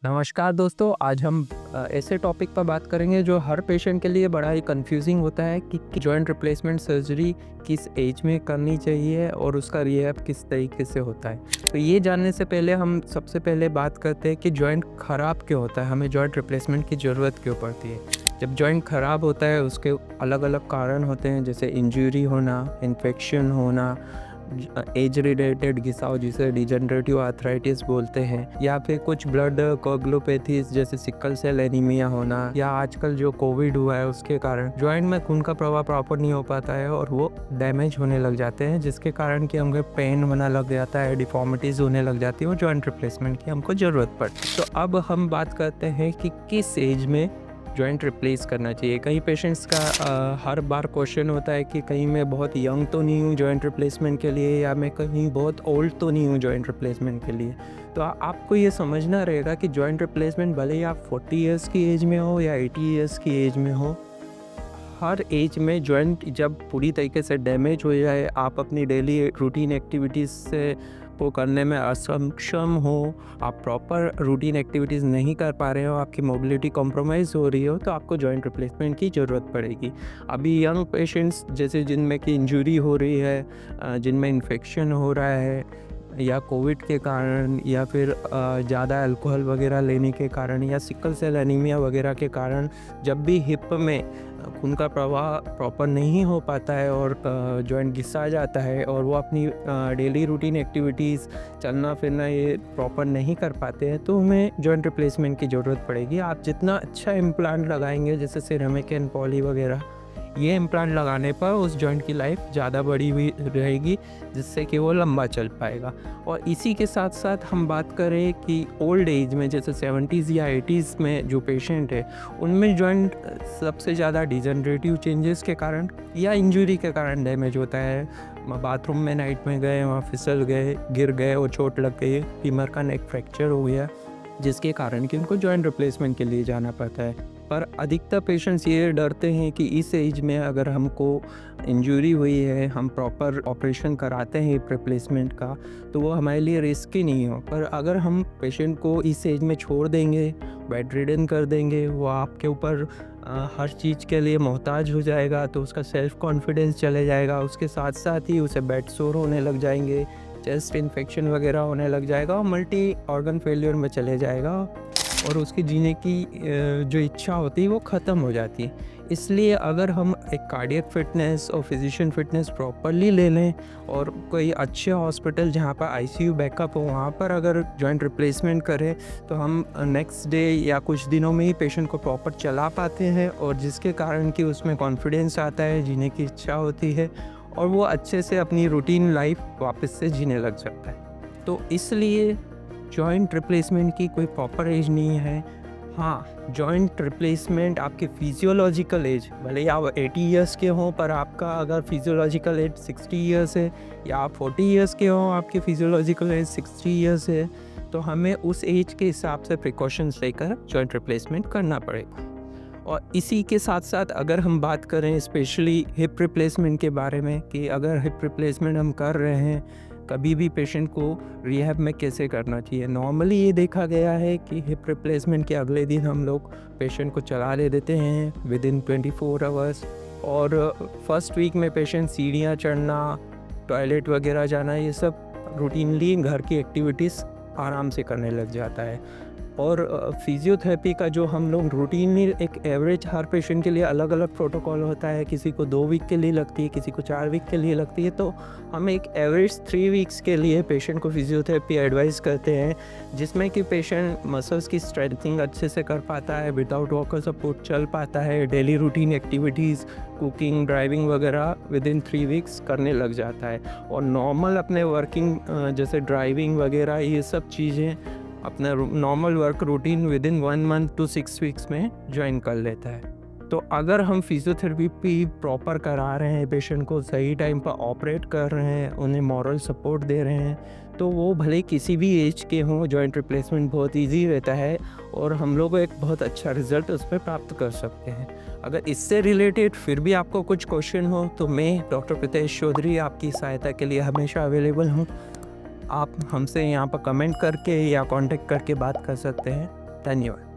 नमस्कार दोस्तों, आज हम ऐसे टॉपिक पर बात करेंगे जो हर पेशेंट के लिए बड़ा ही कंफ्यूजिंग होता है कि जॉइंट रिप्लेसमेंट सर्जरी किस एज में करनी चाहिए और उसका रिहैब किस तरीके से होता है। तो ये जानने से पहले हम सबसे पहले बात करते हैं कि जॉइंट ख़राब क्यों होता है, हमें जॉइंट रिप्लेसमेंट की ज़रूरत क्यों पड़ती है। जब जॉइंट ख़राब होता है उसके अलग अलग कारण होते हैं, जैसे इंजरी होना, इन्फेक्शन होना, एज रिलेटेड घिसाव जिसे डिजनरेटिव आर्थराइटिस बोलते हैं, या फिर कुछ ब्लड कोगुलोपैथीज जैसे सिकल सेल एनीमिया होना, या आजकल जो कोविड हुआ है उसके कारण जॉइंट में खून का प्रवाह प्रॉपर नहीं हो पाता है और वो डैमेज होने लग जाते हैं, जिसके कारण कि हमको पेन होना लग जाता है, डिफॉर्मिटीज़ होने लग जाती है और जॉइंट रिप्लेसमेंट की हमको ज़रूरत पड़ती है। तो अब हम बात करते हैं कि किस एज में जॉइंट रिप्लेस करना चाहिए। कई पेशेंट्स का हर बार क्वेश्चन होता है कि कहीं मैं बहुत यंग तो नहीं हूँ जॉइंट रिप्लेसमेंट के लिए, या मैं कहीं बहुत ओल्ड तो नहीं हूँ जॉइंट रिप्लेसमेंट के लिए। तो आपको ये समझना रहेगा कि जॉइंट रिप्लेसमेंट भले ही आप 40 इयर्स की एज में हो या 80 इयर्स की एज में हो, हर एज में जॉइंट जब पूरी तरीके से डैमेज हो जाए, आप अपनी डेली रूटीन एक्टिविटीज़ से को करने में असक्षम हो, आप प्रॉपर रूटीन एक्टिविटीज़ नहीं कर पा रहे हो, आपकी मोबिलिटी कॉम्प्रोमाइज़ हो रही हो, तो आपको जॉइंट रिप्लेसमेंट की ज़रूरत पड़ेगी। अभी यंग पेशेंट्स जैसे जिनमें कि इंजरी हो रही है, जिनमें इन्फेक्शन हो रहा है, या कोविड के कारण, या फिर ज़्यादा अल्कोहल वगैरह लेने के कारण, या सिकल सेल एनीमिया वगैरह के कारण, जब भी हिप में खून का प्रवाह प्रॉपर नहीं हो पाता है और जॉइंट घिसा जाता है और वो अपनी डेली रूटीन एक्टिविटीज़, चलना फिरना ये प्रॉपर नहीं कर पाते हैं, तो हमें जॉइंट रिप्लेसमेंट की ज़रूरत पड़ेगी। आप जितना अच्छा इम्प्लांट लगाएंगे, जैसे सिरेमिक एंड पॉली वगैरह, ये इम्प्लांट लगाने पर उस जॉइंट की लाइफ ज़्यादा बड़ी हुई रहेगी, जिससे कि वो लंबा चल पाएगा। और इसी के साथ साथ हम बात करें कि ओल्ड एज में, जैसे 70s या 80s में जो पेशेंट है, उनमें जॉइंट सबसे ज़्यादा डिजनरेटिव चेंजेस के कारण या इंजरी के कारण डैमेज होता है। बाथरूम में नाइट में गए, वहाँ फिसल गए, गिर गए और चोट लग गई, फीमर का नेक फ्रैक्चर हो गया, जिसके कारण कि उनको जॉइंट रिप्लेसमेंट के लिए जाना पड़ता है। पर अधिकतर पेशेंट्स ये डरते हैं कि इस एज में अगर हमको इंजरी हुई है, हम प्रॉपर ऑपरेशन कराते हैं हिप रिप्लेसमेंट का, तो वो हमारे लिए रिस्की नहीं हो। पर अगर हम पेशेंट को इस एज में छोड़ देंगे, बेड रिडन कर देंगे, वो आपके ऊपर हर चीज़ के लिए मोहताज हो जाएगा, तो उसका सेल्फ कॉन्फिडेंस चले जाएगा, उसके साथ साथ ही उसे बेड सोर होने लग जाएंगे, चेस्ट इन्फेक्शन वगैरह होने लग जाएगा और मल्टी ऑर्गन फेलियर में चले जाएगा, और उसकी जीने की जो इच्छा होती है वो ख़त्म हो जाती है। इसलिए अगर हम एक कार्डियक फिटनेस और फिजिशियन फिटनेस प्रॉपरली ले लें और कोई अच्छे हॉस्पिटल जहाँ पर आईसीयू बैकअप हो, वहाँ पर अगर जॉइंट रिप्लेसमेंट करें, तो हम नेक्स्ट डे या कुछ दिनों में ही पेशेंट को प्रॉपर चला पाते हैं, और जिसके कारण कि उसमें कॉन्फिडेंस आता है, जीने की इच्छा होती है, और वो अच्छे से अपनी रूटीन लाइफ वापस से जीने लग जाता है। तो इसलिए जॉइंट रिप्लेसमेंट की कोई प्रॉपर एज नहीं है। हाँ, जॉइंट रिप्लेसमेंट आपके फिजियोलॉजिकल एज, भले ही आप 80 इयर्स के हों, पर आपका अगर फिजियोलॉजिकल एज 60 इयर्स है, या आप 40 इयर्स के हों, आपके फिजियोलॉजिकल एज 60 इयर्स है, तो हमें उस एज के हिसाब से प्रिकॉशंस लेकर जॉइंट रिप्लेसमेंट करना पड़ेगा। और इसी के साथ साथ अगर हम बात करें स्पेशली हिप रिप्लेसमेंट के बारे में, कि अगर हिप रिप्लेसमेंट हम कर रहे हैं, कभी भी पेशेंट को रिहैब में कैसे करना चाहिए। नॉर्मली ये देखा गया है कि हिप रिप्लेसमेंट के अगले दिन हम लोग पेशेंट को चला ले देते हैं विदिन 24 आवर्स, और फर्स्ट वीक में पेशेंट सीढ़ियाँ चढ़ना, टॉयलेट वगैरह जाना, ये सब रूटीनली घर की एक्टिविटीज़ आराम से करने लग जाता है। और फिजियोथेरेपी का जो हम लोग रूटीनली, एक एवरेज हर पेशेंट के लिए अलग अलग प्रोटोकॉल होता है, किसी को 2 वीक के लिए लगती है, किसी को 4 वीक के लिए लगती है, तो हम एक एवरेज 3 वीक्स के लिए पेशेंट को फिजियोथेरेपी एडवाइस करते हैं, जिसमें कि पेशेंट मसल्स की स्ट्रेंथनिंग अच्छे से कर पाता है, विदाउट वॉकर सपोर्ट चल पाता है, daily routine activities, cooking, driving वगैरह विदिन 3 वीक्स करने लग जाता है, और नॉर्मल अपने वर्किंग जैसे ड्राइविंग वगैरह ये सब चीज़ें अपना normal work routine within 1 month to 6 weeks में ज्वाइन कर लेता है। तो अगर हम फिजियोथेरेपी प्रॉपर करा रहे हैं, पेशेंट को सही टाइम पर ऑपरेट कर रहे हैं, उन्हें मॉरल सपोर्ट दे रहे हैं, तो वो भले किसी भी एज के हों, जॉइंट रिप्लेसमेंट बहुत इजी रहता है और हम लोग एक बहुत अच्छा रिजल्ट उस पर प्राप्त कर सकते हैं। अगर इससे रिलेटेड फिर भी आपको कुछ क्वेश्चन हो, तो मैं डॉक्टर प्रितेश चौधरी आपकी सहायता के लिए हमेशा अवेलेबल हूँ। आप हमसे यहाँ पर कमेंट करके या कांटेक्ट करके बात कर सकते हैं। धन्यवाद।